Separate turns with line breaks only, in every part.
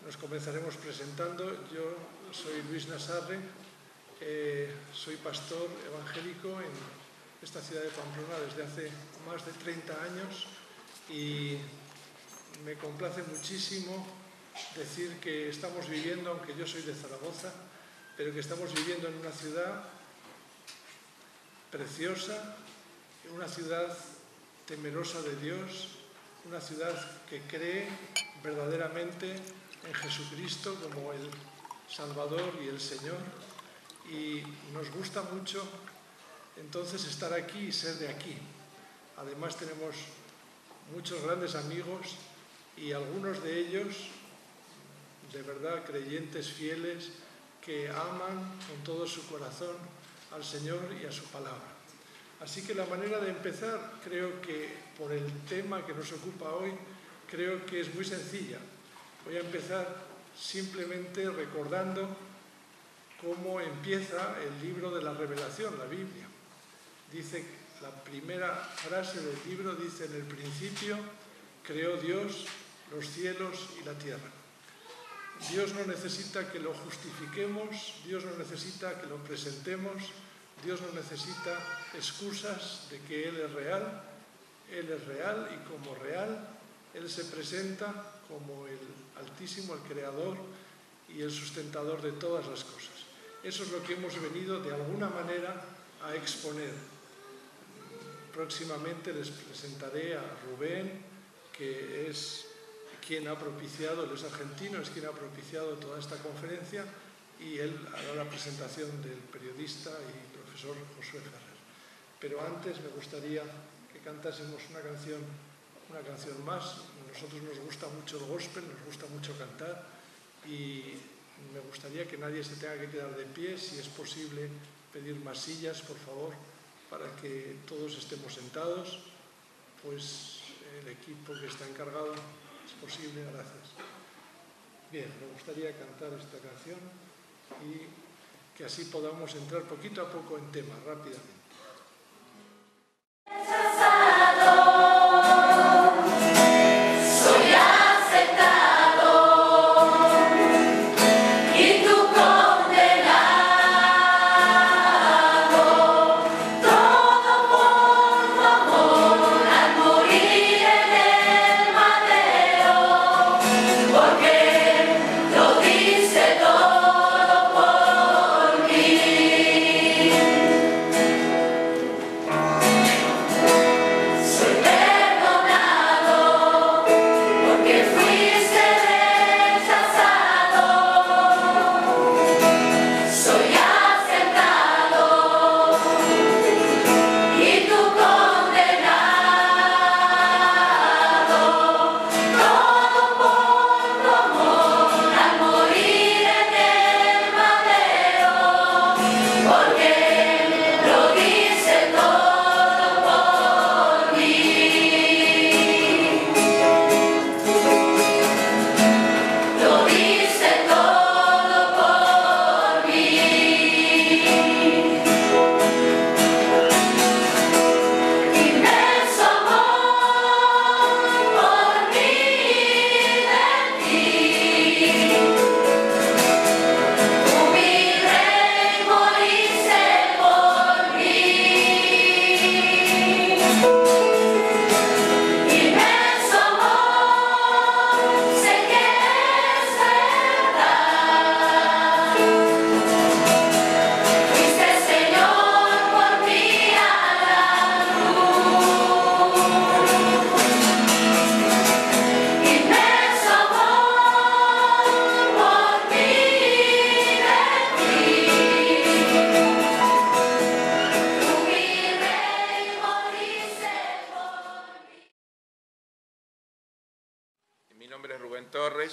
Nos comenzaremos presentando. Yo soy Luis Nasarre, soy pastor evangélico en esta ciudad de Pamplona desde hace más de 30 años y me complace muchísimo decir que estamos viviendo, aunque yo soy de Zaragoza, pero que estamos viviendo en una ciudad preciosa, en una ciudad temerosa de Dios, una ciudad que cree verdaderamente en Jesucristo como el Salvador y el Señor, y nos gusta mucho entonces estar aquí y ser de aquí. Además tenemos muchos grandes amigos y algunos de ellos de verdad creyentes fieles que aman con todo su corazón al Señor y a su palabra. Así que la manera de empezar, creo que por el tema que nos ocupa hoy, creo que es muy sencilla. Voy a empezar simplemente recordando cómo empieza el libro de la Revelación, la Biblia. Dice, la primera frase del libro dice: en el principio creó Dios los cielos y la tierra. Dios no necesita que lo justifiquemos, Dios no necesita que lo presentemos, Dios no necesita excusas de que Él es real y como real Él se presenta como el Altísimo, el Creador y el sustentador de todas las cosas. Eso es lo que hemos venido de alguna manera a exponer. Próximamente les presentaré a Rubén, que es quien ha propiciado, él es argentino, es quien ha propiciado toda esta conferencia, y él hará la presentación del periodista y profesor Josué Ferrer. Pero antes me gustaría que cantásemos una canción más. A nosotros nos gusta mucho el gospel, nos gusta mucho cantar, y me gustaría que nadie se tenga que quedar de pie, si es posible pedir más sillas, por favor, para que todos estemos sentados. Pues el equipo que está encargado, es posible, gracias. Bien, me gustaría cantar esta canción y que así podamos entrar poquito a poco en tema, rápidamente.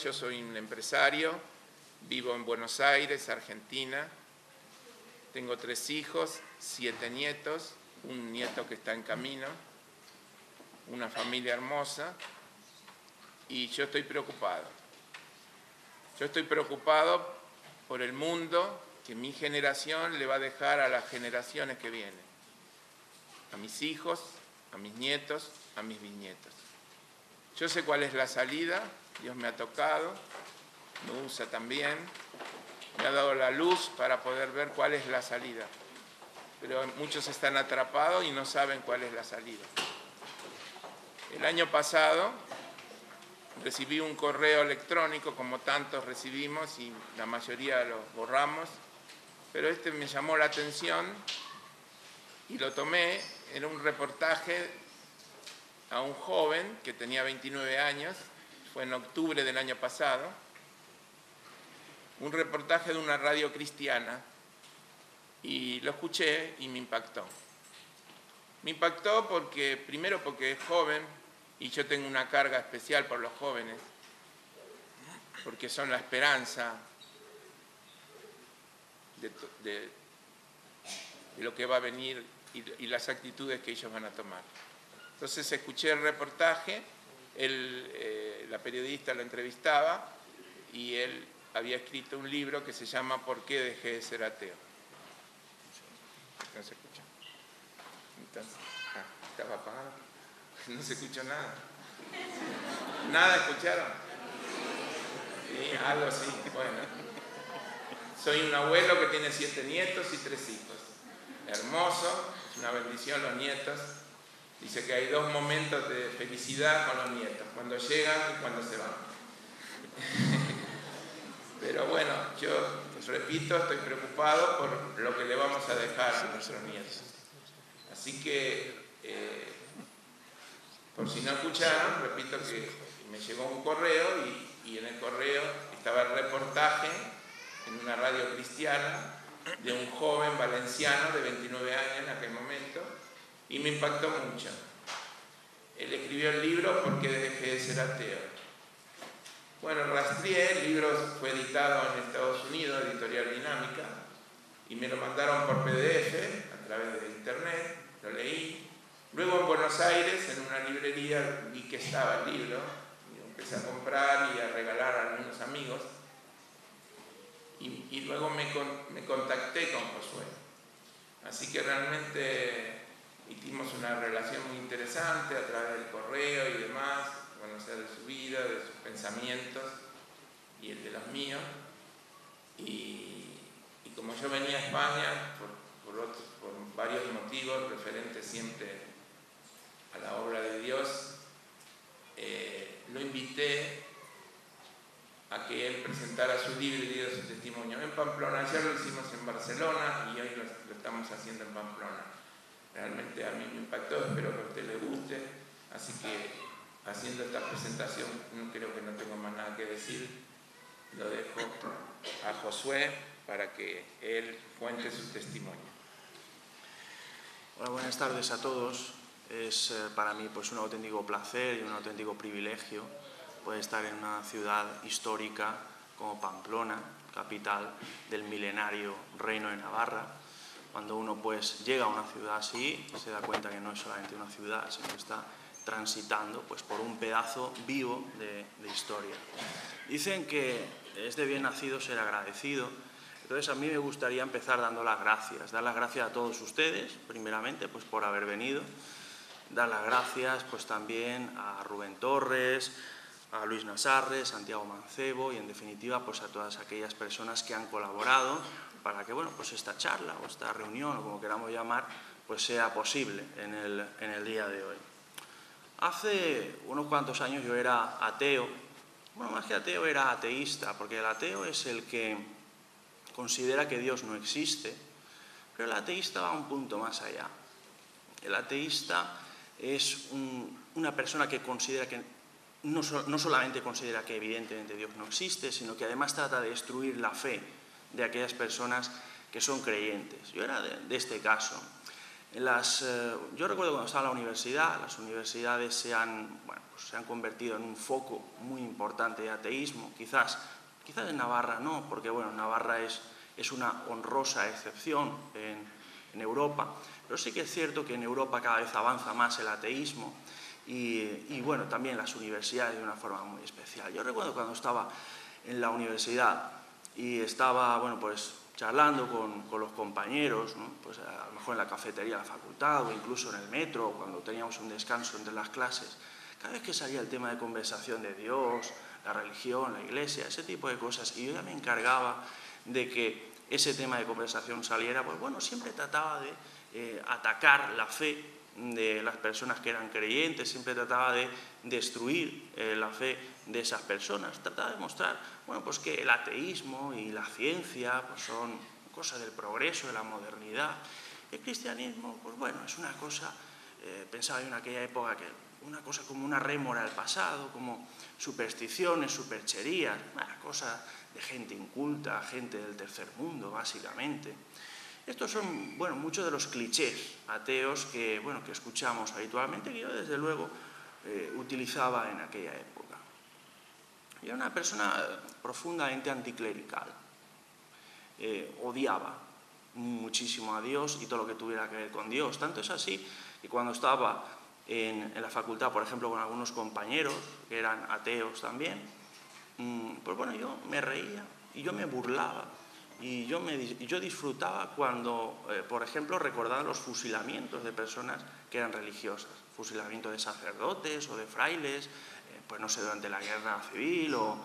Yo soy un empresario, vivo en Buenos Aires, Argentina. Tengo 3 hijos, 7 nietos, un nieto que está en camino, una familia hermosa, y yo estoy preocupado. Yo estoy preocupado por el mundo que mi generación le va a dejar a las generaciones que vienen, a mis hijos, a mis nietos, a mis bisnietos. Yo sé cuál es la salida, Dios me ha tocado, me usa también, me ha dado la luz para poder ver cuál es la salida. Pero muchos están atrapados y no saben cuál es la salida. El año pasado recibí un correo electrónico, como tantos recibimos, y la mayoría los borramos, pero este me llamó la atención y lo tomé. Era un reportaje a un joven que tenía 29 años, fue en octubre del año pasado, un reportaje de una radio cristiana, y lo escuché y me impactó. Me impactó porque, primero porque es joven, y yo tengo una carga especial por los jóvenes, porque son la esperanza de lo que va a venir y las actitudes que ellos van a tomar. Entonces escuché el reportaje, la periodista lo entrevistaba y él había escrito un libro que se llama ¿Por qué dejé de ser ateo? No se escucha. Entonces, estaba apagado. No se escuchó nada. ¿Nada escucharon? Sí, algo así. Bueno. Soy un abuelo que tiene 7 nietos y 3 hijos. Hermoso, es una bendición los nietos. Dice que hay 2 momentos de felicidad con los nietos, cuando llegan y cuando se van. Pero bueno, yo repito, estoy preocupado por lo que le vamos a dejar a nuestros nietos. Así que, por si no escucharon, repito que me llegó un correo y en el correo estaba el reportaje en una radio cristiana de un joven valenciano de 29 años en aquel momento, y me impactó mucho. Él escribió el libro ¿Por qué dejé de ser ateo? Bueno, rastreé, el libro fue editado en Estados Unidos, Editorial Dinámica, y me lo mandaron por PDF a través de internet, lo leí. Luego en Buenos Aires, en una librería, vi que estaba el libro, y lo empecé a comprar y a regalar a algunos amigos. Y luego me contacté con Josué. Así que realmente hicimos una relación muy interesante a través del correo y demás, conocer de su vida, de sus pensamientos y el de los míos. Y como yo venía a España por varios motivos referentes siempre a la obra de Dios, lo invité a que él presentara su libro y diera su testimonio en Pamplona. Ayer lo hicimos en Barcelona y hoy lo estamos haciendo en Pamplona. Realmente a mí me impactó, espero que a usted le guste, así que haciendo esta presentación creo que no tengo más nada que decir, lo dejo a Josué para que él cuente su testimonio.
Hola, buenas tardes a todos. Es para mí pues un auténtico placer y un auténtico privilegio poder estar en una ciudad histórica como Pamplona, capital del milenario Reino de Navarra. Cuando uno pues llega a una ciudad así, se da cuenta que no es solamente una ciudad, sino que está transitando pues por un pedazo vivo de historia. Dicen que es de bien nacido ser agradecido. Entonces a mí me gustaría empezar dando las gracias. Dar las gracias a todos ustedes, primeramente, pues por haber venido. Dar las gracias pues también a Rubén Torres, a Luis Nasarre, Santiago Mancebo y en definitiva pues a todas aquellas personas que han colaborado para que bueno, pues esta charla o esta reunión o como queramos llamar pues sea posible en el día de hoy. Hace unos cuantos años yo era ateo. Bueno, más que ateo era ateísta, porque el ateo es el que considera que Dios no existe, pero el ateísta va un punto más allá. El ateísta es una persona que considera que no solamente considera que evidentemente Dios no existe, sino que además trata de destruir la fe de aquellas personas que son creyentes. Yo era de este caso. Yo recuerdo cuando estaba en la universidad, las universidades se han convertido en un foco muy importante de ateísmo. Quizás en Navarra no, porque bueno, Navarra es una honrosa excepción en Europa, pero sí que es cierto que en Europa cada vez avanza más el ateísmo y bueno, también las universidades de una forma muy especial. Yo recuerdo cuando estaba en la universidad y estaba, bueno, pues charlando con los compañeros, ¿no? Pues a lo mejor en la cafetería de la facultad o incluso en el metro, cuando teníamos un descanso entre las clases, cada vez que salía el tema de conversación de Dios, la religión, la iglesia, ese tipo de cosas, y yo ya me encargaba de que ese tema de conversación saliera, pues bueno, siempre trataba de atacar la fe de las personas que eran creyentes, siempre trataba de destruir la fe de esas personas, trataba de mostrar, bueno, pues que el ateísmo y la ciencia pues son cosas del progreso, de la modernidad. El cristianismo, pues bueno, es una cosa, pensaba yo en aquella época, que una cosa como una rémora del pasado, como supersticiones, supercherías, una cosa de gente inculta, gente del tercer mundo, básicamente. Estos son, bueno, muchos de los clichés ateos que, bueno, que escuchamos habitualmente, que yo desde luego utilizaba en aquella época. Yo era una persona profundamente anticlerical, odiaba muchísimo a Dios y todo lo que tuviera que ver con Dios. Tanto es así que cuando estaba en la facultad, por ejemplo, con algunos compañeros que eran ateos también, pues bueno, yo me reía y yo me burlaba. Y yo disfrutaba cuando, por ejemplo, recordaban los fusilamientos de personas que eran religiosas, fusilamiento de sacerdotes o de frailes, pues no sé, durante la guerra civil o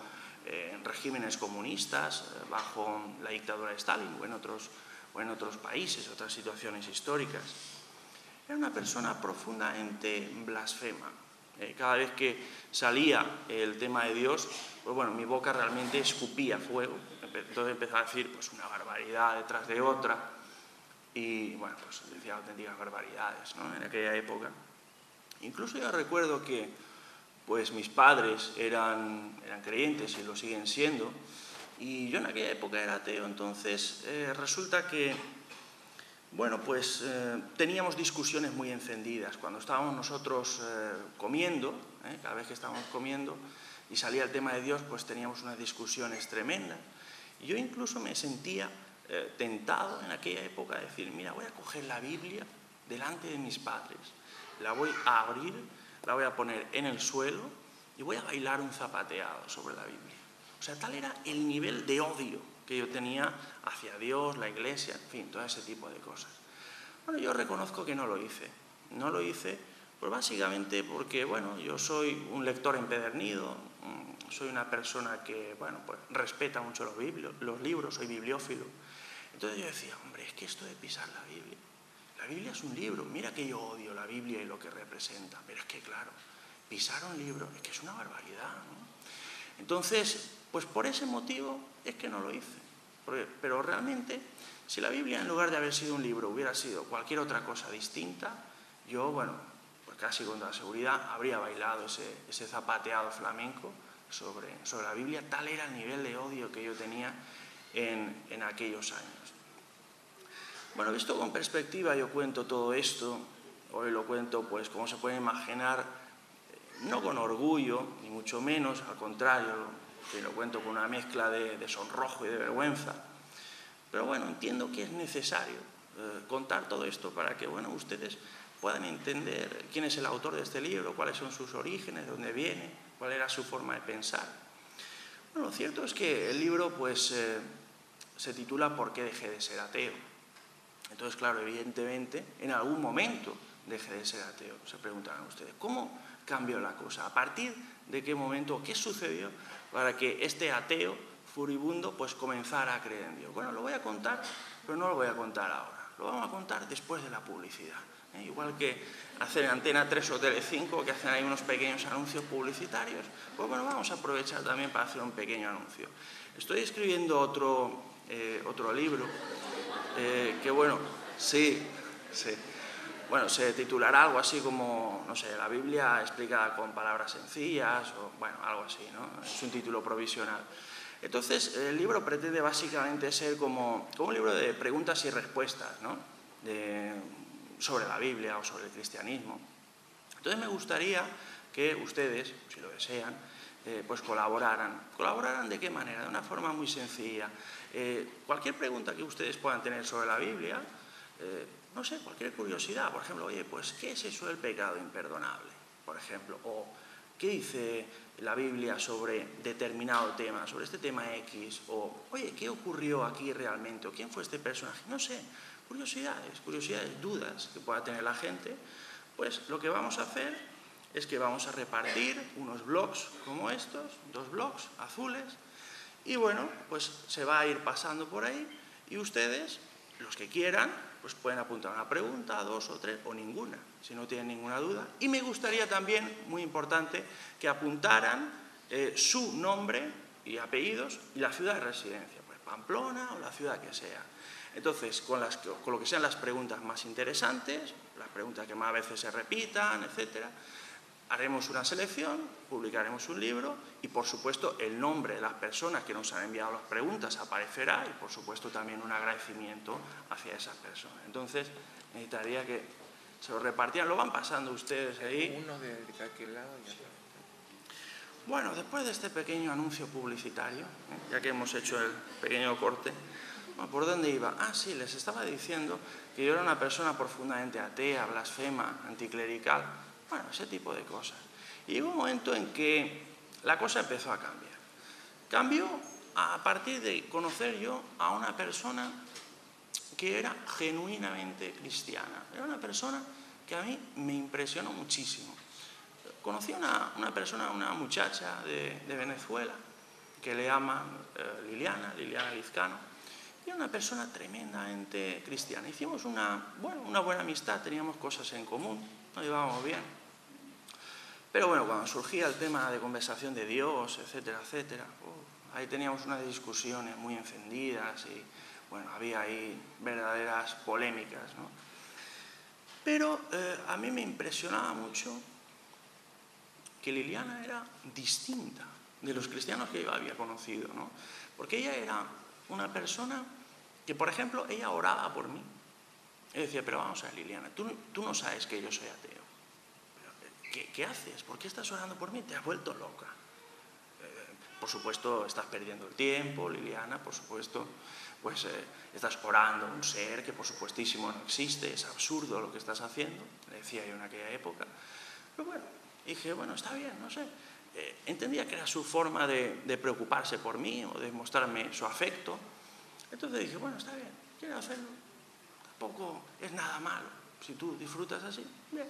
en regímenes comunistas, bajo la dictadura de Stalin o en otros países, otras situaciones históricas. Era una persona profundamente blasfema. Cada vez que salía el tema de Dios, pues bueno, mi boca realmente escupía fuego. Entonces empezaba a decir pues una barbaridad detrás de otra y bueno, pues decía auténticas barbaridades, ¿no? En aquella época. Incluso yo recuerdo que pues mis padres eran creyentes y lo siguen siendo, y yo en aquella época era ateo. Entonces resulta que bueno, pues teníamos discusiones muy encendidas. Cuando estábamos nosotros comiendo, cada vez que estábamos comiendo y salía el tema de Dios, pues teníamos unas discusiones tremendas. Y yo incluso me sentía tentado en aquella época de decir, mira, voy a coger la Biblia delante de mis padres, la voy a abrir, la voy a poner en el suelo y voy a bailar un zapateado sobre la Biblia. O sea, tal era el nivel de odio que yo tenía hacia Dios, la Iglesia, en fin, todo ese tipo de cosas. Bueno, yo reconozco que no lo hice. No lo hice, pues básicamente porque, bueno, yo soy un lector empedernido, soy una persona que, bueno, pues respeta mucho los libros, soy bibliófilo. Entonces yo decía, hombre, es que esto de pisar la Biblia es un libro, mira que yo odio la Biblia y lo que representa, pero es que, claro, pisar un libro es que es una barbaridad, ¿no? Entonces, pues por ese motivo es que no lo hice. Pero realmente, si la Biblia en lugar de haber sido un libro hubiera sido cualquier otra cosa distinta, yo, bueno, pues casi con toda seguridad habría bailado ese zapateado flamenco sobre la Biblia. Tal era el nivel de odio que yo tenía en aquellos años. Bueno, visto con perspectiva, yo cuento todo esto, hoy lo cuento, pues como se puede imaginar, no con orgullo, ni mucho menos, al contrario, que lo cuento con una mezcla de sonrojo y de vergüenza. Pero bueno, entiendo que es necesario contar todo esto para que, bueno, ustedes puedan entender quién es el autor de este libro, cuáles son sus orígenes, de dónde viene, cuál era su forma de pensar. Bueno, lo cierto es que el libro, pues, se titula ¿Por qué dejé de ser ateo? Entonces, claro, evidentemente, en algún momento dejé de ser ateo. Se preguntarán ustedes, ¿cómo cambió la cosa? ¿A partir de qué momento, qué sucedió para que este ateo furibundo pues comenzara a creer en Dios? Bueno, lo voy a contar, pero no lo voy a contar ahora. Lo vamos a contar después de la publicidad. Igual que hacen Antena 3 o Telecinco, que hacen ahí unos pequeños anuncios publicitarios, pues bueno, vamos a aprovechar también para hacer un pequeño anuncio. Estoy escribiendo otro libro que, bueno, sí. Bueno, se titulará algo así como, no sé, la Biblia explicada con palabras sencillas, o bueno, algo así, ¿no? Es un título provisional. Entonces, el libro pretende básicamente ser como un libro de preguntas y respuestas, ¿no? Sobre la Biblia o sobre el cristianismo. Entonces me gustaría que ustedes, si lo desean, pues colaboraran. ¿Colaboraran de qué manera? De una forma muy sencilla. Cualquier pregunta que ustedes puedan tener sobre la Biblia, no sé, cualquier curiosidad, por ejemplo, oye, pues, ¿qué es eso del pecado imperdonable? Por ejemplo, o ¿qué dice la Biblia sobre determinado tema, sobre este tema X? O, oye, ¿qué ocurrió aquí realmente? ¿O quién fue este personaje? No sé, curiosidades, dudas que pueda tener la gente. Pues lo que vamos a hacer es que vamos a repartir unos blocs como estos, 2 blocs azules, y bueno, pues se va a ir pasando por ahí y ustedes, los que quieran, pues pueden apuntar una pregunta, 2 o 3 o ninguna, si no tienen ninguna duda. Y me gustaría también, muy importante, que apuntaran su nombre y apellidos y la ciudad de residencia, pues Pamplona o la ciudad que sea. Entonces, con lo que sean las preguntas más interesantes, las preguntas que más veces se repitan, etcétera, haremos una selección, publicaremos un libro y, por supuesto, el nombre de las personas que nos han enviado las preguntas aparecerá y, por supuesto, también un agradecimiento hacia esas personas. Entonces, necesitaría que se lo repartieran. Lo van pasando ustedes ahí.
Uno de aquel lado y otro.
Bueno, después de este pequeño anuncio publicitario, ya que hemos hecho el pequeño corte, bueno, ¿por dónde iba? Ah, sí, les estaba diciendo que yo era una persona profundamente atea, blasfema, anticlerical, bueno, ese tipo de cosas. Y llegó un momento en que la cosa empezó a cambiar. Cambió a partir de conocer yo a una persona que era genuinamente cristiana. Era una persona que a mí me impresionó muchísimo. Conocí a una persona, una muchacha de Venezuela, que le llaman Liliana Lizcano, y era una persona tremendamente cristiana. Hicimos una buena amistad, teníamos cosas en común, nos llevábamos bien. Pero bueno, cuando surgía el tema de conversación de Dios, etcétera, etcétera, ahí teníamos unas discusiones muy encendidas y bueno, había ahí verdaderas polémicas, ¿no? Pero a mí me impresionaba mucho que Liliana era distinta de los cristianos que yo había conocido, ¿no? Porque ella era una persona que, por ejemplo, ella oraba por mí. Yo decía, pero vamos a ver, Liliana, tú no sabes que yo soy ateo. ¿Qué haces? ¿Por qué estás orando por mí? Te has vuelto loca. Por supuesto, estás perdiendo el tiempo, Liliana, por supuesto, pues estás orando a un ser que por supuestísimo no existe, es absurdo lo que estás haciendo, le decía yo en aquella época. Pero bueno, dije, bueno, está bien, no sé. Entendía que era su forma de preocuparse por mí o de mostrarme su afecto. Entonces dije, bueno, está bien, quiero hacerlo. Tampoco es nada malo. Si tú disfrutas así, bien.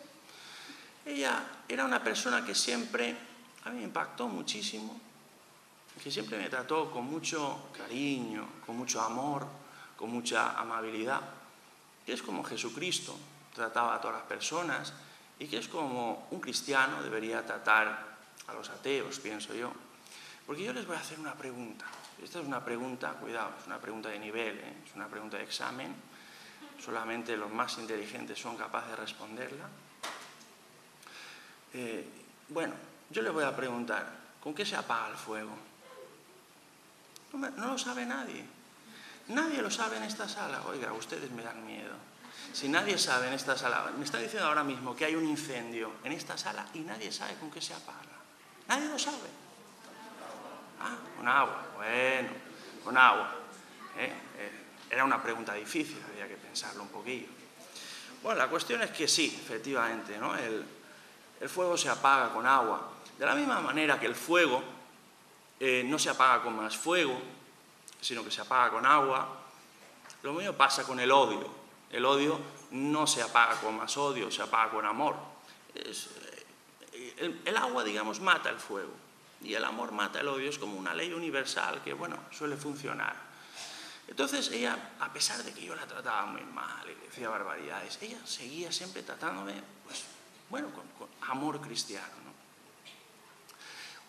Ella era una persona que siempre a mí me impactó muchísimo, que siempre me trató con mucho cariño, con mucho amor, con mucha amabilidad, que es como Jesucristo trataba a todas las personas y que es como un cristiano debería tratar a los ateos, pienso yo. Porque yo les voy a hacer una pregunta. Esta es una pregunta, cuidado, es una pregunta de nivel, es una pregunta de examen. Solamente los más inteligentes son capaces de responderla. Bueno, yo les voy a preguntar, ¿con qué se apaga el fuego? No lo sabe nadie. Nadie lo sabe en esta sala. Oiga, ustedes me dan miedo. Si nadie sabe en esta sala, me está diciendo ahora mismo que hay un incendio en esta sala y nadie sabe con qué se apaga. Nadie lo sabe. Ah, con agua. Bueno, con agua. Era una pregunta difícil, había que pensarlo un poquillo. Bueno, la cuestión es que sí, efectivamente, ¿no? El fuego se apaga con agua. De la misma manera que el fuego no se apaga con más fuego, sino que se apaga con agua, lo mismo pasa con el odio. El odio no se apaga con más odio, se apaga con amor. El agua, digamos, mata el fuego y el amor mata el odio. Es como una ley universal que, bueno, suele funcionar. Entonces ella, a pesar de que yo la trataba muy mal y le decía barbaridades, ella seguía siempre tratándome, pues, bueno, con amor cristiano, ¿no?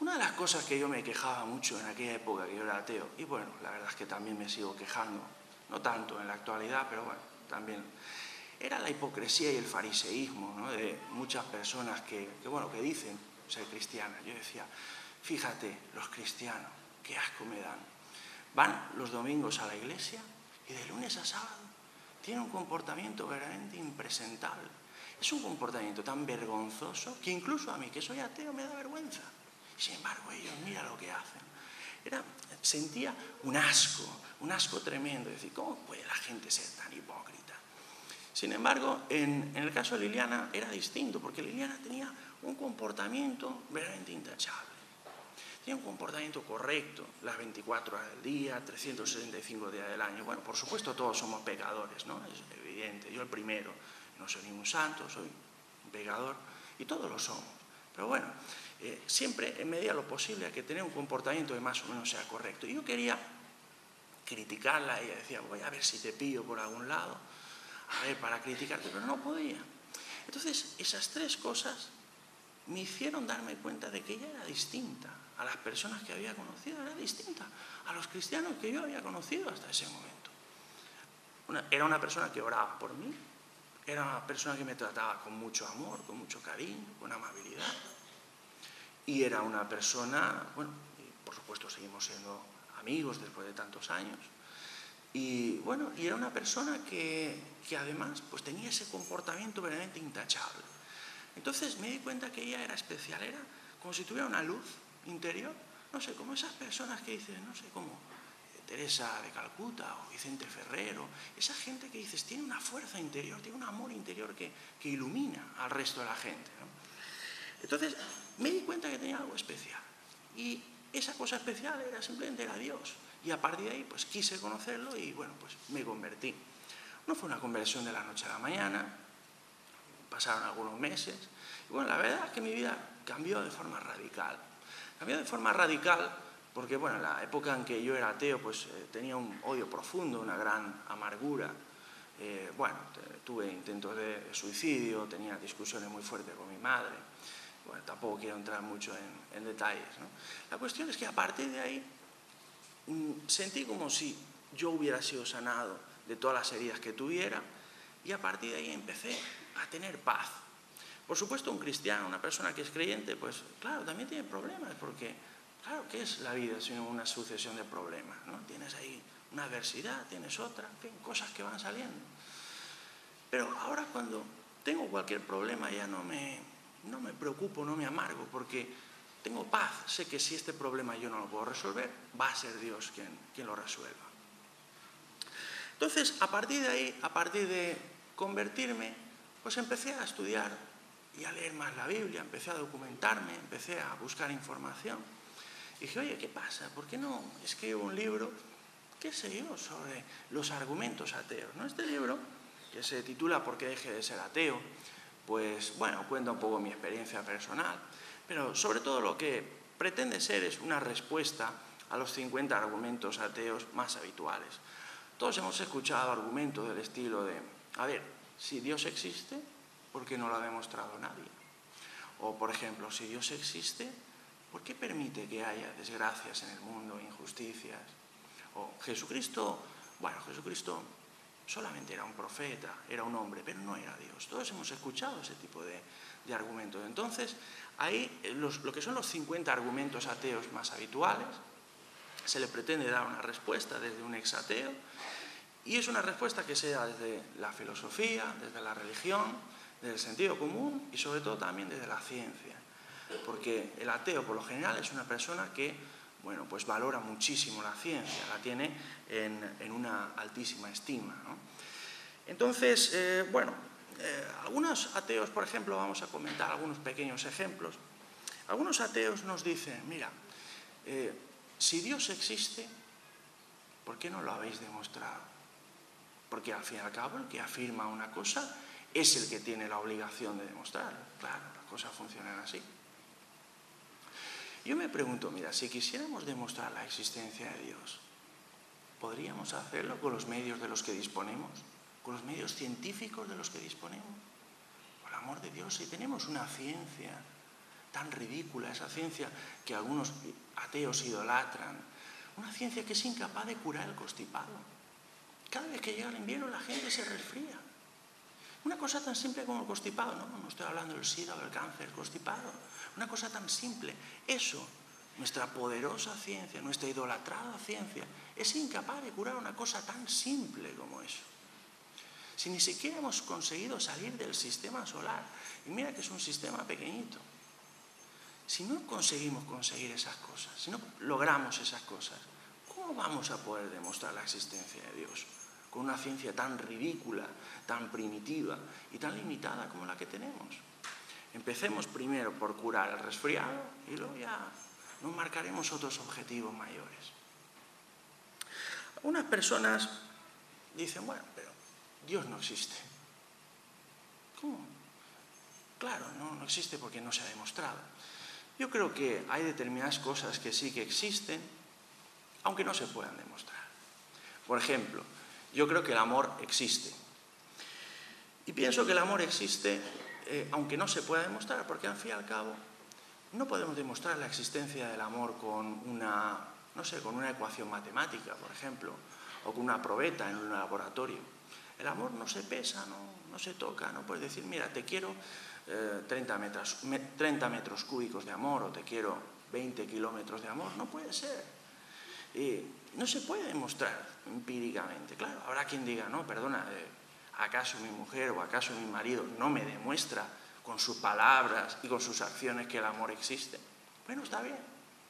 Una de las cosas que yo me quejaba mucho en aquella época que yo era ateo, y bueno, la verdad es que también me sigo quejando, no tanto en la actualidad, pero bueno, también, era la hipocresía y el fariseísmo, ¿no? De muchas personas que dicen ser cristianas. Yo decía, fíjate, los cristianos, qué asco me dan. Van los domingos a la iglesia y de lunes a sábado tienen un comportamiento verdaderamente impresentable. Es un comportamiento tan vergonzoso que incluso a mí, que soy ateo, me da vergüenza. Sin embargo, ellos, mira lo que hacen. Sentía un asco tremendo. Es decir, ¿cómo puede la gente ser tan hipócrita? Sin embargo, en el caso de Liliana era distinto, porque Liliana tenía un comportamiento verdaderamente intachable. Tenía un comportamiento correcto, las 24 horas del día, 365 días del año. Bueno, por supuesto todos somos pecadores, ¿no? Es evidente, yo el primero. No soy ningún santo, soy un pecador, y todos lo somos. Pero bueno, siempre en medida de lo posible hay que tener un comportamiento que más o menos sea correcto. Y yo quería criticarla, ella decía, voy a ver si te pillo por algún lado, a ver, para criticarte, pero no podía. Entonces, esas tres cosas me hicieron darme cuenta de que ella era distinta a las personas que había conocido, era distinta a los cristianos que yo había conocido hasta ese momento. Era una persona que oraba por mí, era una persona que me trataba con mucho amor, con mucho cariño, con amabilidad. Y era una persona, bueno, por supuesto seguimos siendo amigos después de tantos años. Y bueno, y era una persona que además pues tenía ese comportamiento verdaderamente intachable. Entonces me di cuenta que ella era especial, era como si tuviera una luz interior, no sé, como esas personas que dicen, no sé, como Teresa de Calcuta o Vicente Ferrero, esa gente que dices tiene una fuerza interior, tiene un amor interior que ilumina al resto de la gente, ¿no? Entonces me di cuenta que tenía algo especial y esa cosa especial simplemente era Dios. Y a partir de ahí pues quise conocerlo y bueno, pues me convertí. No fue una conversión de la noche a la mañana, pasaron algunos meses. Y bueno, la verdad es que mi vida cambió de forma radical. Cambió de forma radical porque, bueno, en la época en que yo era ateo, pues tenía un odio profundo, una gran amargura. Bueno, tuve intentos de suicidio, tenía discusiones muy fuertes con mi madre. Bueno, tampoco quiero entrar mucho en detalles, ¿no? La cuestión es que a partir de ahí sentí como si yo hubiera sido sanado de todas las heridas que tuviera y a partir de ahí empecé a tener paz. Por supuesto, un cristiano, una persona que es creyente, pues claro, también tiene problemas porque, claro, ¿qué es la vida sino una sucesión de problemas, ¿no? Tienes ahí una adversidad, tienes otra, en fin, cosas que van saliendo. Pero ahora cuando tengo cualquier problema ya no me preocupo, no me amargo, porque tengo paz. Sé que si este problema yo no lo puedo resolver, va a ser Dios quien lo resuelva. Entonces, a partir de ahí, a partir de convertirme, pues empecé a estudiar y a leer más la Biblia, empecé a documentarme, empecé a buscar información. Y dije, oye, ¿qué pasa? ¿Por qué no escribo un libro, qué sé yo, sobre los argumentos ateos, ¿no? Este libro, que se titula ¿Por qué dejé de ser ateo?, pues bueno, cuenta un poco mi experiencia personal, pero sobre todo lo que pretende ser es una respuesta a los 50 argumentos ateos más habituales. Todos hemos escuchado argumentos del estilo de, a ver, si Dios existe, ¿por qué no lo ha demostrado nadie? O, por ejemplo, si Dios existe, ¿por qué permite que haya desgracias en el mundo, injusticias? O Jesucristo, bueno, Jesucristo solamente era un profeta, era un hombre, pero no era Dios. Todos hemos escuchado ese tipo de argumentos. Entonces, ahí lo que son los 50 argumentos ateos más habituales, se le pretende dar una respuesta desde un exateo, y es una respuesta que se da desde la filosofía, desde la religión, desde el sentido común y sobre todo también desde la ciencia. Porque el ateo, por lo general, es una persona que, bueno, pues valora muchísimo la ciencia, la tiene en una altísima estima, ¿no? Entonces, algunos ateos, por ejemplo, vamos a comentar algunos pequeños ejemplos. Algunos ateos nos dicen, mira, si Dios existe, ¿por qué no lo habéis demostrado? Porque al fin y al cabo el que afirma una cosa es el que tiene la obligación de demostrarlo. Claro, las cosas funcionan así. Yo me pregunto, mira, si quisiéramos demostrar la existencia de Dios, ¿podríamos hacerlo con los medios de los que disponemos? ¿Con los medios científicos de los que disponemos? Por el amor de Dios, si tenemos una ciencia tan ridícula, esa ciencia que algunos ateos idolatran, una ciencia que es incapaz de curar el constipado. Cada vez que llega el invierno la gente se resfría. Una cosa tan simple como el constipado, no estoy hablando del SIDA o del cáncer, el constipado. Una cosa tan simple. Eso, nuestra poderosa ciencia, nuestra idolatrada ciencia, es incapaz de curar una cosa tan simple como eso. Si ni siquiera hemos conseguido salir del sistema solar, y mira que es un sistema pequeñito, si no conseguimos conseguir esas cosas, si no logramos esas cosas, ¿cómo vamos a poder demostrar la existencia de Dios? Con una ciencia tan ridícula, tan primitiva y tan limitada como la que tenemos. Empecemos primero por curar el resfriado y luego ya nos marcaremos otros objetivos mayores. Algunas personas dicen, bueno, pero Dios no existe. ¿Cómo? Claro, no existe porque no se ha demostrado. Yo creo que hay determinadas cosas que sí que existen, aunque no se puedan demostrar. Por ejemplo, yo creo que el amor existe. Y pienso que el amor existe aunque no se pueda demostrar, porque al fin y al cabo no podemos demostrar la existencia del amor con una, no sé, con una ecuación matemática, por ejemplo, o con una probeta en un laboratorio. El amor no se pesa, no se toca, no puedes decir, mira, te quiero 30 metros cúbicos de amor o te quiero 20 kilómetros de amor, no puede ser. No se puede demostrar empíricamente. Claro, habrá quien diga, no, perdona, ¿acaso mi mujer o acaso mi marido no me demuestra con sus palabras y con sus acciones que el amor existe? Bueno, está bien,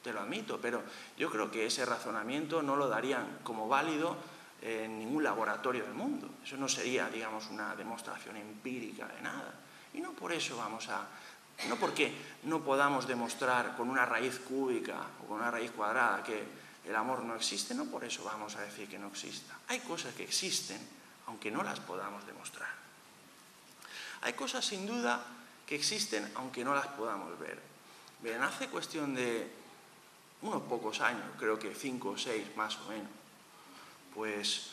te lo admito, pero yo creo que ese razonamiento no lo darían como válido en ningún laboratorio del mundo. Eso no sería, digamos, una demostración empírica de nada. Y no por eso no porque no podamos demostrar con una raíz cúbica o con una raíz cuadrada que el amor no existe, no por eso vamos a decir que no exista. Hay cosas que existen, aunque no las podamos demostrar. Hay cosas, sin duda, que existen, aunque no las podamos ver. Bien, hace cuestión de unos pocos años, creo que 5 o 6 más o menos, pues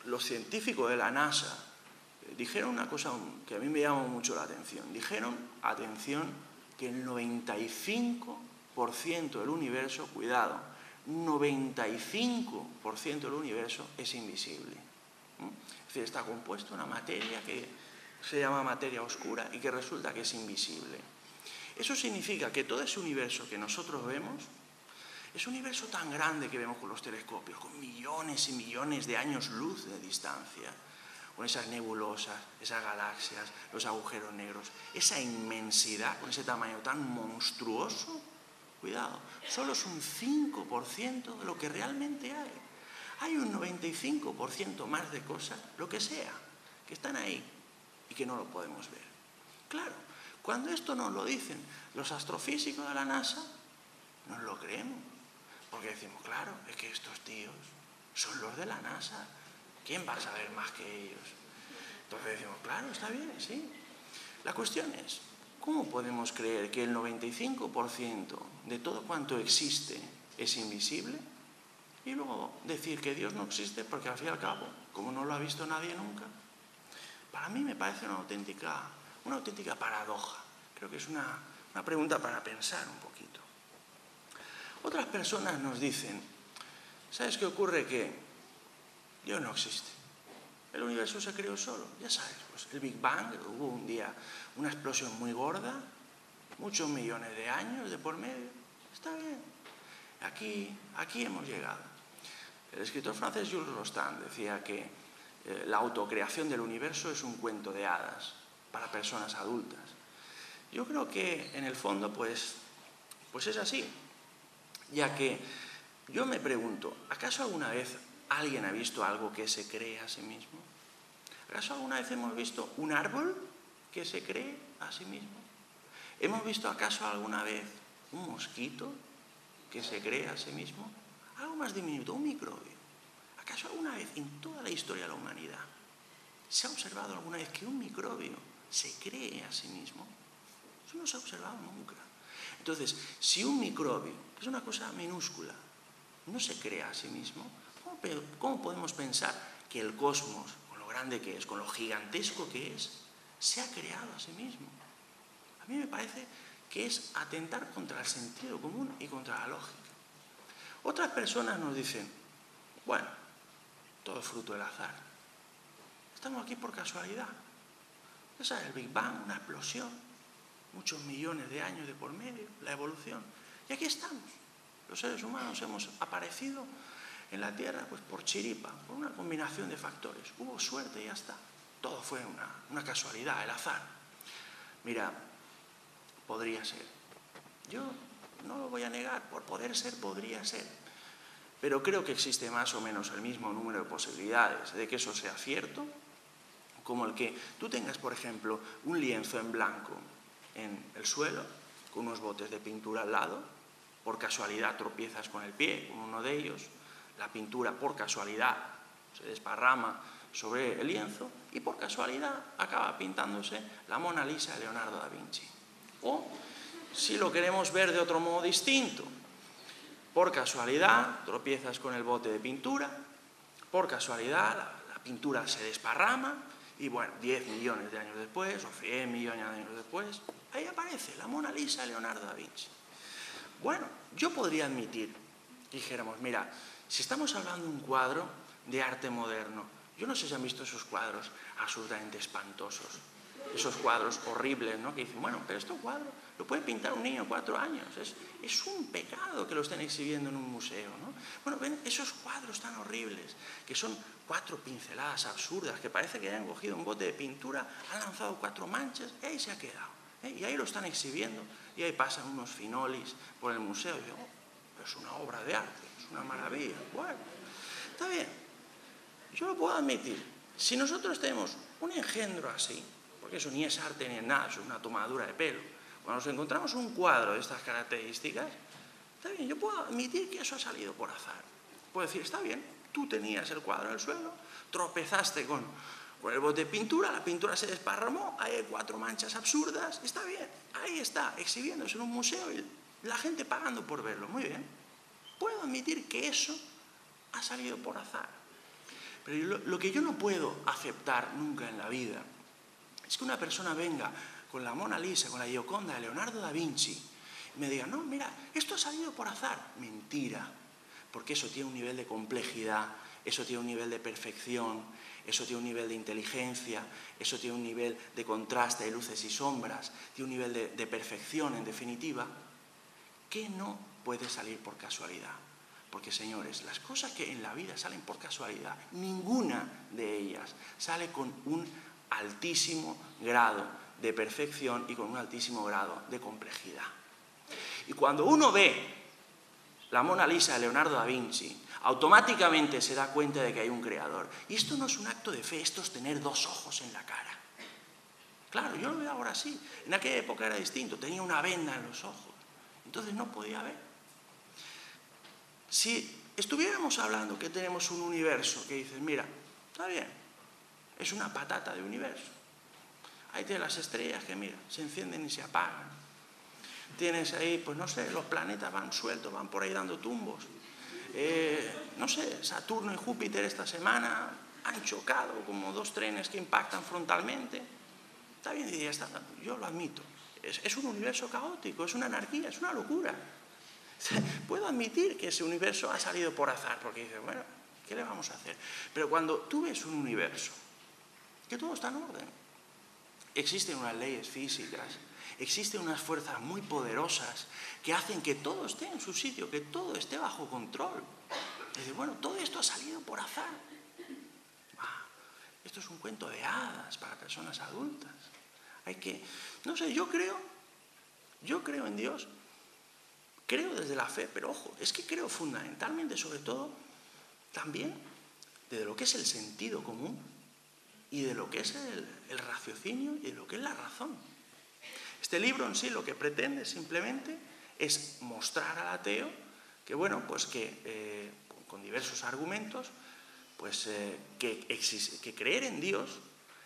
los científicos de la NASA dijeron una cosa que a mí me llamó mucho la atención. Dijeron, atención, que el 95% del universo, cuidado, 95% del universo es invisible. Es decir, está compuesto de una materia que se llama materia oscura y que resulta que es invisible. Eso significa que todo ese universo que nosotros vemos, ese universo tan grande que vemos con los telescopios, con millones y millones de años luz de distancia, con esas nebulosas, esas galaxias, los agujeros negros, esa inmensidad, con ese tamaño tan monstruoso, cuidado, solo es un 5% de lo que realmente hay. Hay un 95% más de cosas, lo que sea, que están ahí y que no lo podemos ver. Claro, cuando esto nos lo dicen los astrofísicos de la NASA, nos lo creemos. Porque decimos, claro, es que estos tíos son los de la NASA. ¿Quién va a saber más que ellos? Entonces decimos, claro, está bien, sí. La cuestión es, ¿cómo podemos creer que el 95% de todo cuanto existe es invisible? Y luego decir que Dios no existe porque al fin y al cabo, como no lo ha visto nadie nunca, para mí me parece una auténtica paradoja. Creo que es una pregunta para pensar un poquito. Otras personas nos dicen, ¿sabes qué ocurre? Que Dios no existe. El universo se creó solo, ya sabes, pues el Big Bang, hubo un día una explosión muy gorda, muchos millones de años de por medio. Está bien, aquí hemos llegado. El escritor francés Jules Rostand decía que la autocreación del universo es un cuento de hadas para personas adultas. Yo creo que en el fondo pues es así, ya que yo me pregunto, ¿acaso alguna vez alguien ha visto algo que se cree a sí mismo? ¿Acaso alguna vez hemos visto un árbol que se cree a sí mismo? ¿Hemos visto acaso alguna vez un mosquito que se cree a sí mismo? Algo más diminuto, un microbio. ¿Acaso alguna vez en toda la historia de la humanidad se ha observado alguna vez que un microbio se cree a sí mismo? Eso no se ha observado nunca. Entonces, si un microbio, que es una cosa minúscula, no se crea a sí mismo, ¿cómo podemos pensar que el cosmos, con lo grande que es, con lo gigantesco que es, se ha creado a sí mismo? A mí me parece que es atentar contra el sentido común y contra la lógica. Otras personas nos dicen, bueno, todo es fruto del azar. Estamos aquí por casualidad. Ya sabes, el Big Bang, una explosión, muchos millones de años de por medio, la evolución. Y aquí estamos. Los seres humanos hemos aparecido en la Tierra pues por chiripa, por una combinación de factores. Hubo suerte y ya está. Todo fue una casualidad, el azar. Mira, podría ser. Yo no lo voy a negar, por poder ser, podría ser. Pero creo que existe más o menos el mismo número de posibilidades de que eso sea cierto, como el que tú tengas, por ejemplo, un lienzo en blanco en el suelo, con unos botes de pintura al lado, por casualidad tropiezas con el pie, con uno de ellos, la pintura por casualidad se desparrama sobre el lienzo y por casualidad acaba pintándose la Mona Lisa de Leonardo da Vinci. O, si lo queremos ver de otro modo distinto, por casualidad tropiezas con el bote de pintura, por casualidad la pintura se desparrama y bueno, 10 millones de años después o 100 millones de años después, ahí aparece la Mona Lisa de Leonardo da Vinci. Bueno, yo podría admitir, dijéramos, mira, si estamos hablando de un cuadro de arte moderno, yo no sé si han visto esos cuadros absolutamente espantosos, esos cuadros horribles, ¿no? Que dicen, bueno, pero este cuadro lo puede pintar un niño de 4 años, es un pecado que lo estén exhibiendo en un museo, ¿no? Bueno, ven esos cuadros tan horribles, que son 4 pinceladas absurdas, que parece que hayan cogido un bote de pintura, han lanzado 4 manchas y ahí se ha quedado, ¿eh? Y ahí lo están exhibiendo y ahí pasan unos finolis por el museo y digo, oh, es una obra de arte, es una maravilla. Bueno, está bien, yo lo puedo admitir. Si nosotros tenemos un engendro así, porque eso ni es arte ni es nada, eso es una tomadura de pelo, cuando nos encontramos un cuadro de estas características, está bien, yo puedo admitir que eso ha salido por azar. Puedo decir, está bien, tú tenías el cuadro en el suelo, tropezaste con el bote de pintura, la pintura se desparramó, hay 4 manchas absurdas, está bien, ahí está, exhibiéndose en un museo y la gente pagando por verlo, muy bien. Puedo admitir que eso ha salido por azar. Pero lo que yo no puedo aceptar nunca en la vida es que una persona venga con la Mona Lisa, con la Gioconda de Leonardo da Vinci y me diga, no, mira, esto ha salido por azar. Mentira, porque eso tiene un nivel de complejidad, eso tiene un nivel de perfección, eso tiene un nivel de inteligencia, eso tiene un nivel de contraste de luces y sombras, tiene un nivel de perfección, en definitiva, que no puede salir por casualidad. Porque, señores, las cosas que en la vida salen por casualidad, ninguna de ellas sale con un altísimo grado de perfección y con un altísimo grado de complejidad. Y cuando uno ve la Mona Lisa de Leonardo da Vinci, automáticamente se da cuenta de que hay un creador. Y esto no es un acto de fe, esto es tener 2 ojos en la cara. Claro, yo lo veo ahora así. En aquella época era distinto, tenía una venda en los ojos. Entonces no podía ver. Si estuviéramos hablando que tenemos un universo que dices, mira, está bien, es una patata de universo. Ahí tienes las estrellas que, mira, se encienden y se apagan. Tienes ahí, pues no sé, los planetas van sueltos, van por ahí dando tumbos. No sé, Saturno y Júpiter esta semana han chocado como 2 trenes que impactan frontalmente. Está bien, y ya está, yo lo admito. Es un universo caótico, es una anarquía, es una locura. Puedo admitir que ese universo ha salido por azar, porque dices, bueno, ¿qué le vamos a hacer? Pero cuando tú ves un universo, que todo está en orden, existen unas leyes físicas, existen unas fuerzas muy poderosas que hacen que todo esté en su sitio, que todo esté bajo control. Y dices, bueno, todo esto ha salido por azar. Esto es un cuento de hadas para personas adultas. Hay que, no sé, yo creo en Dios. Creo desde la fe, pero ojo, es que creo fundamentalmente, sobre todo, también de lo que es el sentido común y de lo que es el raciocinio y de lo que es la razón. Este libro en sí lo que pretende simplemente es mostrar al ateo que, bueno, pues que con diversos argumentos, pues que creer en Dios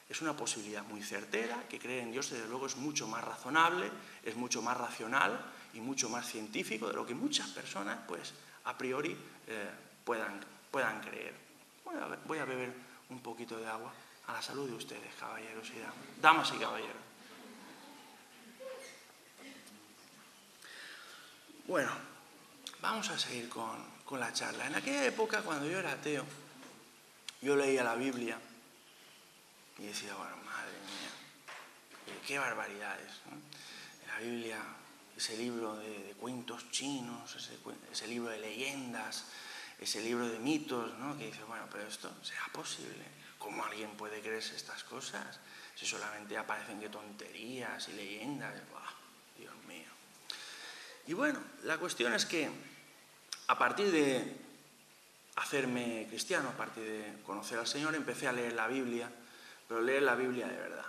es una posibilidad muy certera, que creer en Dios desde luego es mucho más razonable, es mucho más racional y mucho más científico de lo que muchas personas, pues, a priori puedan creer. Voy a beber un poquito de agua a la salud de ustedes, caballeros y damas y caballeros. Bueno, vamos a seguir con la charla. En aquella época, cuando yo era ateo, yo leía la Biblia y decía, bueno, madre mía, qué barbaridades, ¿no? La Biblia, ese libro de cuentos chinos, ese libro de leyendas, ese libro de mitos, ¿no? Que dice, bueno, pero esto será posible. ¿Cómo alguien puede creerse estas cosas? Si solamente aparecen que tonterías y leyendas. ¡Buah! Dios mío. Y bueno, la cuestión es que a partir de hacerme cristiano, a partir de conocer al Señor, empecé a leer la Biblia, pero leer la Biblia de verdad.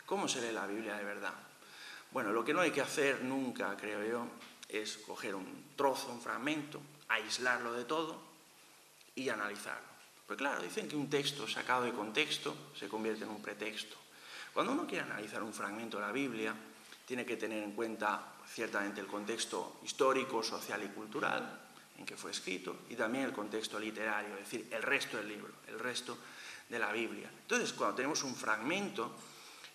¿Cómo se lee la Biblia de verdad? Bueno, lo que no hay que hacer nunca, creo yo, es coger un trozo, un fragmento, aislarlo de todo y analizarlo. Pues claro, dicen que un texto sacado de contexto se convierte en un pretexto. Cuando uno quiere analizar un fragmento de la Biblia, tiene que tener en cuenta ciertamente el contexto histórico, social y cultural en que fue escrito, y también el contexto literario, es decir, el resto del libro, el resto de la Biblia. Entonces, cuando tenemos un fragmento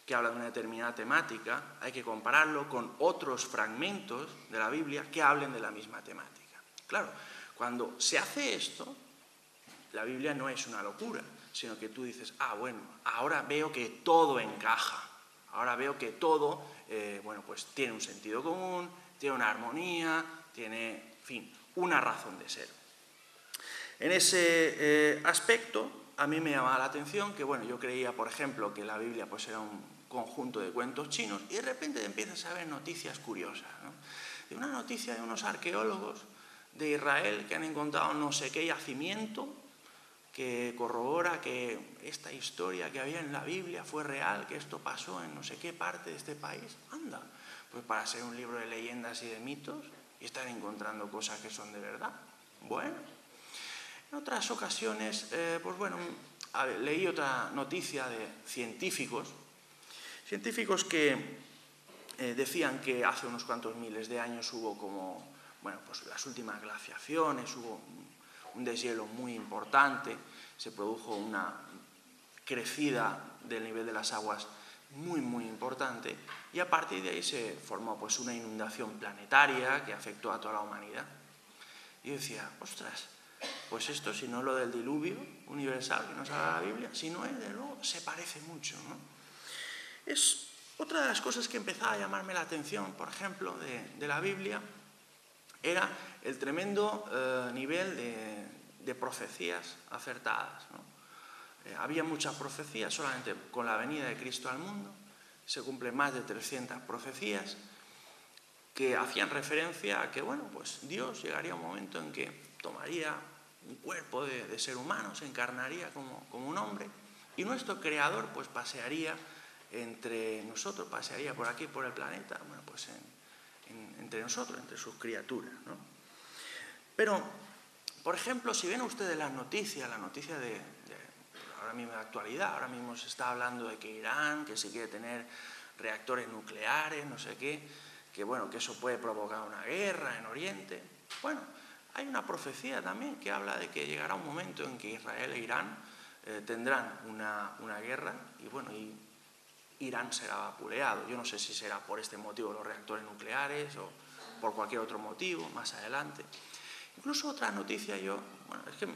que habla de una determinada temática, hay que compararlo con otros fragmentos de la Biblia que hablen de la misma temática. Claro, cuando se hace esto, la Biblia no es una locura, sino que tú dices, bueno, ahora veo que todo encaja, ahora veo que todo, pues tiene un sentido común, tiene una armonía, tiene, en fin, una razón de ser. En ese aspecto, a mí me llamaba la atención que, yo creía, por ejemplo, que la Biblia pues era un conjunto de cuentos chinos, y de repente empiezas a ver noticias curiosas, ¿no? De una noticia de unos arqueólogos de Israel que han encontrado no sé qué yacimiento que corrobora que esta historia que había en la Biblia fue real, que esto pasó en no sé qué parte de este país. Anda, pues para ser un libro de leyendas y de mitos, y están encontrando cosas que son de verdad. Bueno, en otras ocasiones, leí otra noticia de científicos que decían que hace unos cuantos miles de años hubo pues las últimas glaciaciones, hubo un deshielo muy importante, se produjo una crecida del nivel de las aguas muy, muy importante, y a partir de ahí se formó pues una inundación planetaria que afectó a toda la humanidad. Y yo decía, ostras, pues esto, si no lo del diluvio universal que nos habla la Biblia, si no es, de luego, se parece mucho, ¿no? Es otra de las cosas que empezaba a llamarme la atención, por ejemplo, de la Biblia, era el tremendo nivel de profecías acertadas, ¿no? Había muchas profecías solamente con la venida de Cristo al mundo. Se cumplen más de 300 profecías que hacían referencia a que, pues Dios llegaría un momento en que tomaría un cuerpo de ser humano, se encarnaría como un hombre, y nuestro Creador pues pasearía entre nosotros, pasearía por aquí, por el planeta, entre nosotros, entre sus criaturas, ¿no? Pero, por ejemplo, si ven ustedes la noticia de ahora mismo de actualidad, ahora mismo se está hablando de que Irán, que se quiere tener reactores nucleares, no sé qué, que eso puede provocar una guerra en Oriente. Bueno, hay una profecía también que habla de que llegará un momento en que Israel e Irán tendrán una guerra, y Irán será vapuleado. Yo no sé si será por este motivo los reactores nucleares o por cualquier otro motivo, más adelante. Incluso otra noticia, es que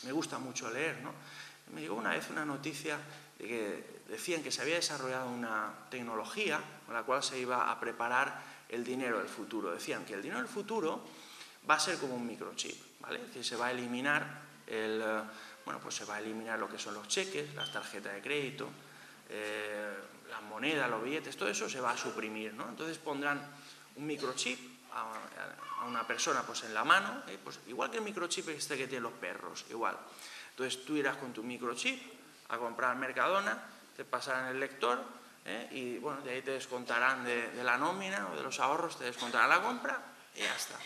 me gusta mucho leer, ¿no? Me llegó una vez una noticia de que decían que se había desarrollado una tecnología con la cual se iba a preparar el dinero del futuro. Decían que el dinero del futuro va a ser como un microchip, ¿vale? Es decir, se va a eliminar se va a eliminar lo que son los cheques, las tarjetas de crédito, las monedas, los billetes, todo eso se va a suprimir, ¿no? Entonces pondrán un microchip a una persona pues en la mano, pues igual que el microchip este que tienen los perros, igual. Entonces tú irás con tu microchip a comprar al Mercadona, te pasarán el lector, y de ahí te descontarán de la nómina o de los ahorros, te descontarán la compra y ya está.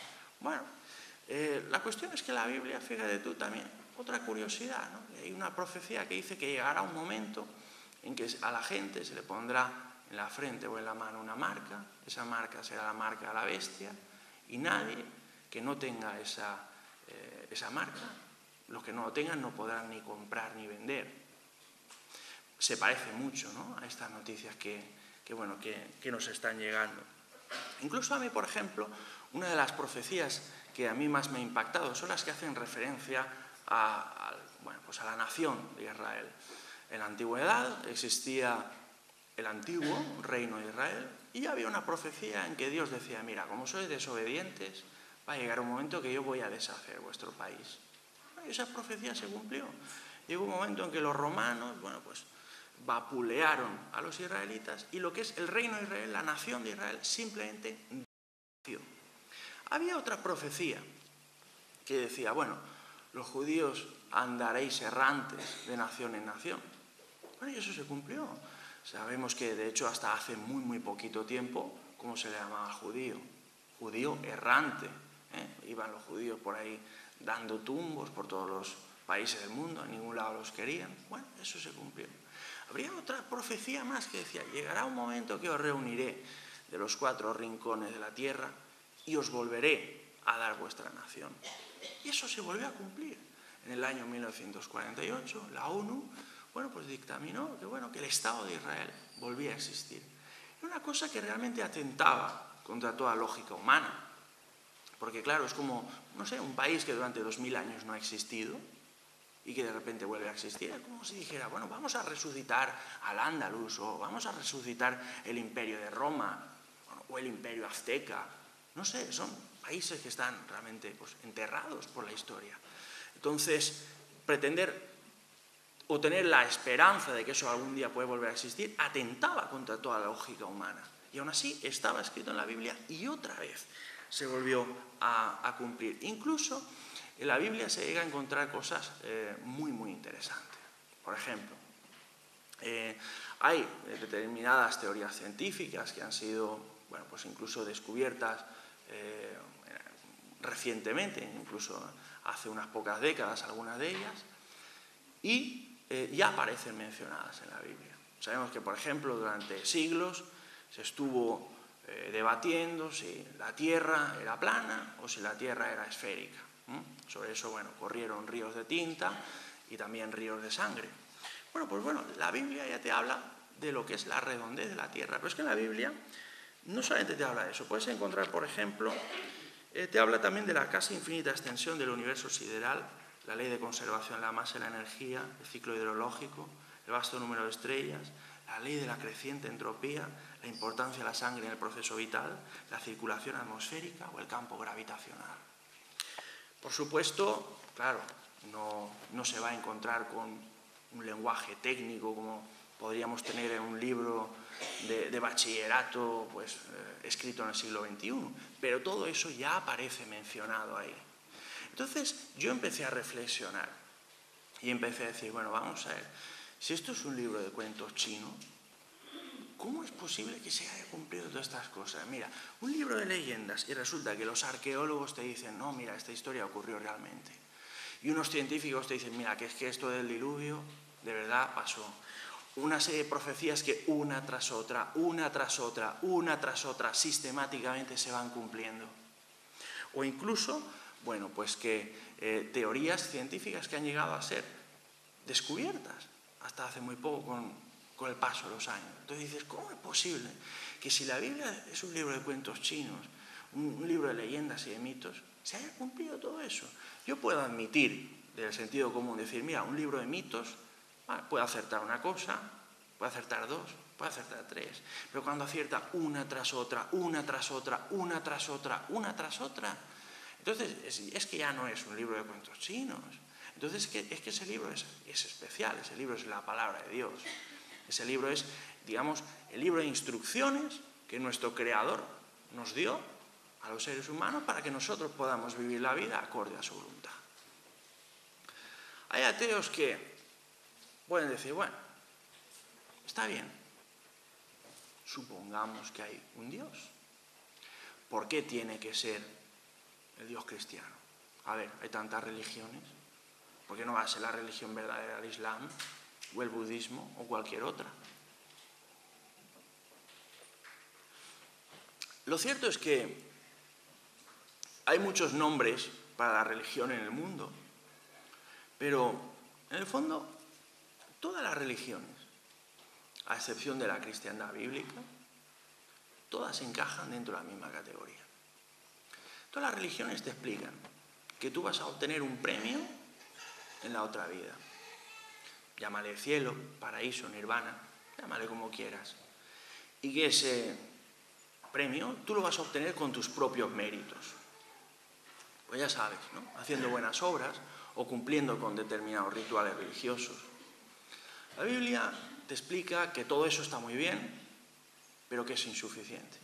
La cuestión es que la Biblia, fíjate tú también, otra curiosidad, ¿no? Hay una profecía que dice que llegará un momento en que a la gente se le pondrá en la frente o en la mano una marca, esa marca será la marca de la bestia, y nadie que no tenga esa marca, los que no lo tengan no podrán ni comprar ni vender. Se parece mucho, ¿no?, a estas noticias que nos están llegando. Incluso a mí, por ejemplo, una de las profecías que a mí más me ha impactado son las que hacen referencia a la nación de Israel. En la antigüedad existía el antiguo reino de Israel y había una profecía en que Dios decía, mira, como sois desobedientes, va a llegar un momento que yo voy a deshacer vuestro país. Y esa profecía se cumplió. Llegó un momento en que los romanos, vapulearon a los israelitas y lo que es el reino de Israel, la nación de Israel, simplemente desapareció. Había otra profecía que decía, los judíos andaréis errantes de nación en nación. Y eso se cumplió. Sabemos que, de hecho, hasta hace muy, muy poquito tiempo, ¿cómo se le llamaba judío? Judío errante. Iban los judíos por ahí dando tumbos por todos países del mundo, en ningún lado los querían. Bueno, eso se cumplió. Habría otra profecía más que decía, llegará un momento que os reuniré de los 4 rincones de la tierra y os volveré a dar vuestra nación. Y eso se volvió a cumplir. En el año 1948, la ONU, bueno, pues dictaminó que el Estado de Israel volvía a existir. Era una cosa que realmente atentaba contra toda lógica humana. Porque claro, es como, no sé, un país que durante 2000 años no ha existido y que de repente vuelve a existir. Es como si dijera, bueno, vamos a resucitar al Andalus o vamos a resucitar el Imperio de Roma o el Imperio Azteca. No sé, son países que están realmente pues, enterrados por la historia. Entonces, pretender o tener la esperanza de que eso algún día puede volver a existir atentaba contra toda la lógica humana. Y aún así estaba escrito en la Biblia y otra vez se volvió a cumplir. Incluso en la Biblia se llega a encontrar cosas muy, muy interesantes. Por ejemplo, hay determinadas teorías científicas que han sido, bueno, pues incluso descubiertas recientemente, incluso hace unas pocas décadas, algunas de ellas, y ya aparecen mencionadas en la Biblia. Sabemos que, por ejemplo, durante siglos se estuvo debatiendo si la Tierra era plana o si la Tierra era esférica. Sobre eso, bueno, corrieron ríos de tinta y también ríos de sangre. Bueno, pues bueno, la Biblia ya te habla de lo que es la redondez de la Tierra, pero es que en la Biblia no solamente te habla de eso, puedes encontrar, por ejemplo, te habla también de la casi infinita extensión del universo sideral, la ley de conservación de la masa y la energía, el ciclo hidrológico, el vasto número de estrellas, la ley de la creciente entropía, la importancia de la sangre en el proceso vital, la circulación atmosférica o el campo gravitacional. Por supuesto, claro, no se va a encontrar con un lenguaje técnico como podríamos tener en un libro de bachillerato pues, escrito en el siglo XXI, pero todo eso ya aparece mencionado ahí. Entonces yo empecé a reflexionar y empecé a decir, bueno, vamos a ver, si esto es un libro de cuentos chinos, ¿cómo es posible que se haya cumplido todas estas cosas? Mira, un libro de leyendas y resulta que los arqueólogos te dicen, no, mira, esta historia ocurrió realmente. Y unos científicos te dicen, mira, que es que esto del diluvio de verdad pasó. Una serie de profecías que una tras otra, sistemáticamente se van cumpliendo. O incluso, bueno, pues que teorías científicas que han llegado a ser descubiertas hasta hace muy poco con el paso de los años. Entonces dices, ¿cómo es posible que si la Biblia es un libro de cuentos chinos, un libro de leyendas y de mitos, se haya cumplido todo eso? Yo puedo admitir, del sentido común, decir, mira, un libro de mitos puede acertar una cosa, puede acertar dos, puede acertar tres, pero cuando acierta una tras otra, entonces es que ya no es un libro de cuentos chinos. Entonces es que ese libro es especial, ese libro es la palabra de Dios. Ese libro es, digamos, el libro de instrucciones que nuestro Creador nos dio a los seres humanos para que nosotros podamos vivir la vida acorde a su voluntad. Hay ateos que pueden decir, bueno, está bien, supongamos que hay un Dios. ¿Por qué tiene que ser el Dios cristiano? A ver, hay tantas religiones. ¿Por qué no va a ser la religión verdadera el Islam o el budismo o cualquier otra? Lo cierto es que hay muchos nombres para la religión en el mundo, pero en el fondo todas las religiones, a excepción de la cristiandad bíblica, todas encajan dentro de la misma categoría. Todas las religiones te explican que tú vas a obtener un premio en la otra vida. Llámale cielo, paraíso, nirvana, llámale como quieras. Y que ese premio tú lo vas a obtener con tus propios méritos. Pues ya sabes, ¿no? Haciendo buenas obras o cumpliendo con determinados rituales religiosos. La Biblia te explica que todo eso está muy bien, pero que es insuficiente.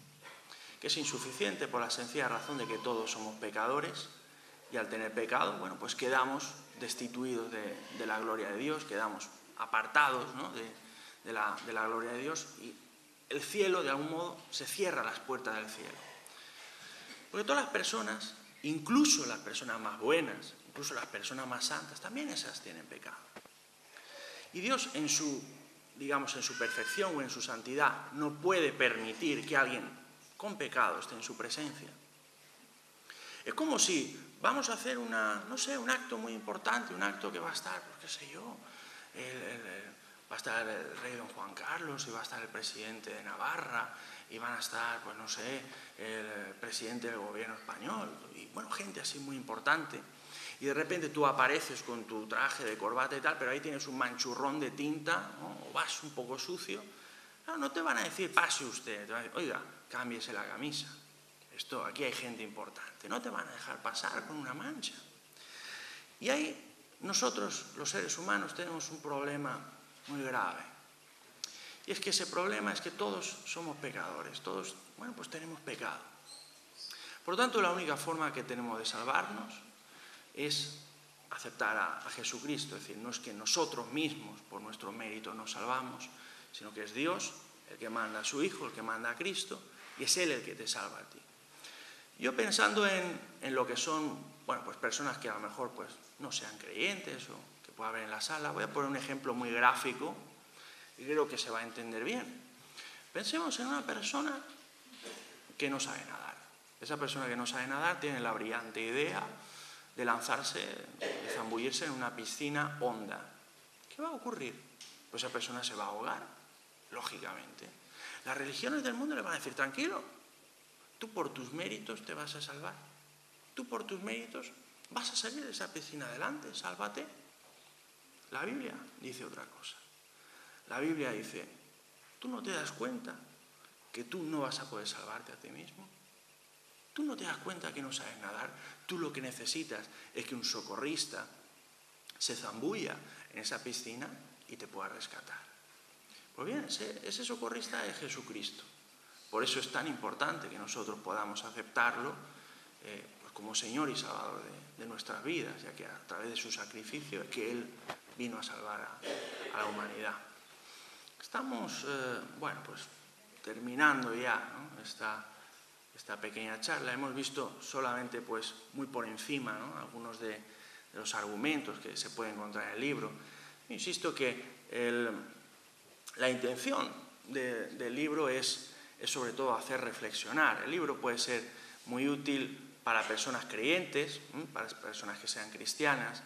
Que es insuficiente por la sencilla razón de que todos somos pecadores y al tener pecado, bueno, pues quedamos destituidos de la gloria de Dios, quedamos apartados, ¿no? de la gloria de Dios y el cielo, de algún modo, se cierra las puertas del cielo. Porque todas las personas Incluso las personas más buenas, incluso las personas más santas, también esas tienen pecado. Y Dios en su, digamos, en su perfección o en su santidad no puede permitir que alguien con pecado esté en su presencia. Es como si vamos a hacer no sé, un acto muy importante, un acto que va a estar, pues, qué sé yo, va a estar el rey don Juan Carlos y va a estar el presidente de Navarra y van a estar, pues no sé, el presidente del gobierno español y bueno, gente así muy importante. Y de repente tú apareces con tu traje de corbata y tal, pero ahí tienes un manchurrón de tinta, ¿no? O vas un poco sucio. Claro, no te van a decir, pase usted, te van a decir, oiga, cámbiese la camisa. Aquí hay gente importante, no te van a dejar pasar con una mancha. Y ahí nosotros, los seres humanos, tenemos un problema muy grave. Y es que ese problema es que todos somos pecadores, todos, bueno, pues tenemos pecado. Por lo tanto, la única forma que tenemos de salvarnos es aceptar a Jesucristo. Es decir, no es que nosotros mismos, por nuestro mérito, nos salvamos, sino que es Dios el que manda a su Hijo, el que manda a Cristo, y es Él el que te salva a ti. Yo pensando en lo que son, bueno, pues personas que a lo mejor pues, no sean creyentes o que pueda haber en la sala, voy a poner un ejemplo muy gráfico y creo que se va a entender bien. Pensemos en una persona que no sabe nadar. Esa persona que no sabe nadar tiene la brillante idea de lanzarse, de zambullirse en una piscina honda. ¿Qué va a ocurrir? Pues esa persona se va a ahogar, lógicamente. Las religiones del mundo le van a decir, tranquilo, tú por tus méritos te vas a salvar. Tú por tus méritos vas a salir de esa piscina adelante, sálvate. La Biblia dice otra cosa. La Biblia dice, ¿tú no te das cuenta que tú no vas a poder salvarte a ti mismo? ¿Tú no te das cuenta que no sabes nadar? Tú lo que necesitas es que un socorrista se zambulla en esa piscina y te pueda rescatar. Pues bien, ese socorrista es Jesucristo. Por eso es tan importante que nosotros podamos aceptarlo pues como Señor y Salvador de nuestras vidas, ya que a través de su sacrificio es que Él vino a salvar a la humanidad. Estamos, bueno, pues terminando ya, ¿no? esta pequeña charla. Hemos visto solamente pues muy por encima, ¿no? Algunos de los argumentos que se pueden encontrar en el libro. Insisto que la intención del libro es sobre todo hacer reflexionar. El libro puede ser muy útil para personas creyentes, para personas que sean cristianas,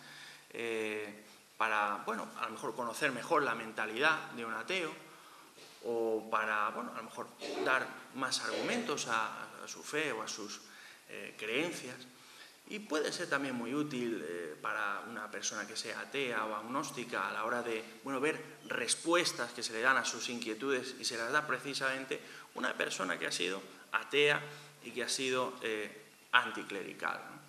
para, bueno, a lo mejor conocer mejor la mentalidad de un ateo, o para, bueno, a lo mejor dar más argumentos a su fe o a sus creencias. Y puede ser también muy útil para una persona que sea atea o agnóstica a la hora de, bueno, ver respuestas que se le dan a sus inquietudes y se las da precisamente una persona que ha sido atea y que ha sido anticlerical, ¿no?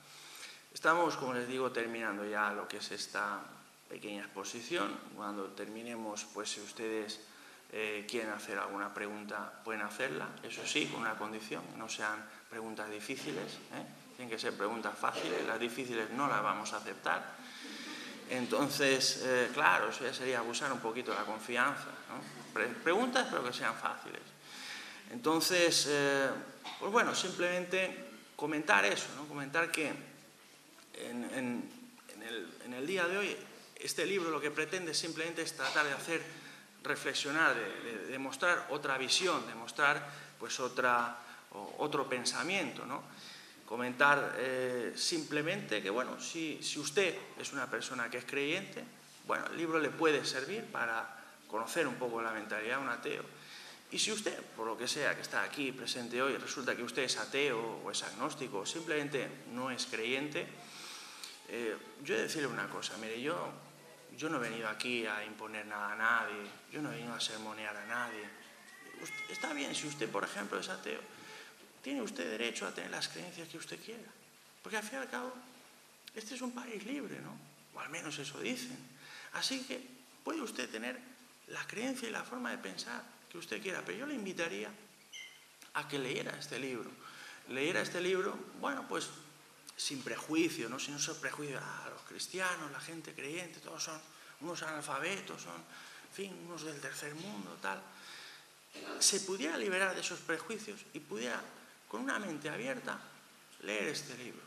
Estamos, como les digo, terminando ya lo que es esta pequeña exposición. Cuando terminemos, pues si ustedes quieren hacer alguna pregunta, pueden hacerla, eso sí, con una condición, no sean preguntas difíciles, tienen que ser preguntas fáciles, las difíciles no las vamos a aceptar. Entonces, claro, eso ya sería abusar un poquito de la confianza, ¿no? Preguntas, pero que sean fáciles. Entonces, pues bueno, simplemente comentar eso, ¿no? Comentar que en el día de hoy este libro lo que pretende simplemente es tratar de hacer reflexionar, de mostrar otra visión, de mostrar pues otro pensamiento, ¿no? Comentar simplemente que, bueno, si usted es una persona que es creyente, bueno, el libro le puede servir para conocer un poco la mentalidad de un ateo. Y si usted, por lo que sea, que está aquí presente hoy, resulta que usted es ateo o es agnóstico o simplemente no es creyente, yo he de decirle una cosa, mire, yo no he venido aquí a imponer nada a nadie, yo no he venido a sermonear a nadie. Está bien, si usted, por ejemplo, es ateo, tiene usted derecho a tener las creencias que usted quiera, porque al fin y al cabo, este es un país libre, ¿no? O al menos eso dicen. Así que puede usted tener la creencia y la forma de pensar que usted quiera, pero yo le invitaría a que leyera este libro. Leyera este libro, bueno, pues sin prejuicio, ¿no? Sin esos prejuicios, los cristianos, la gente creyente, todos son unos analfabetos, son, en fin, unos del tercer mundo, tal. Se pudiera liberar de esos prejuicios y pudiera, con una mente abierta, leer este libro.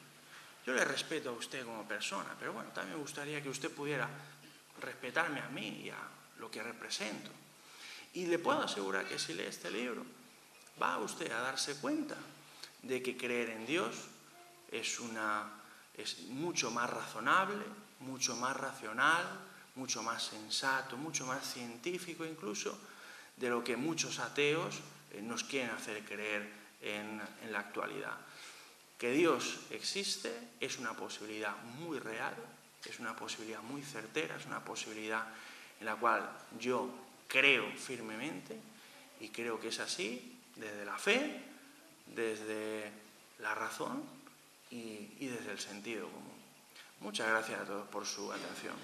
Yo le respeto a usted como persona, pero bueno, también me gustaría que usted pudiera respetarme a mí y a lo que represento. Y le puedo asegurar que si lee este libro, va usted a darse cuenta de que creer en Dios es mucho más razonable, mucho más racional, mucho más sensato, mucho más científico incluso, de lo que muchos ateos nos quieren hacer creer en la actualidad. Que Dios existe es una posibilidad muy real, es una posibilidad muy certera, es una posibilidad en la cual yo creo firmemente y creo que es así desde la fe, desde la razón y desde el sentido común. Muchas gracias a todos por su atención.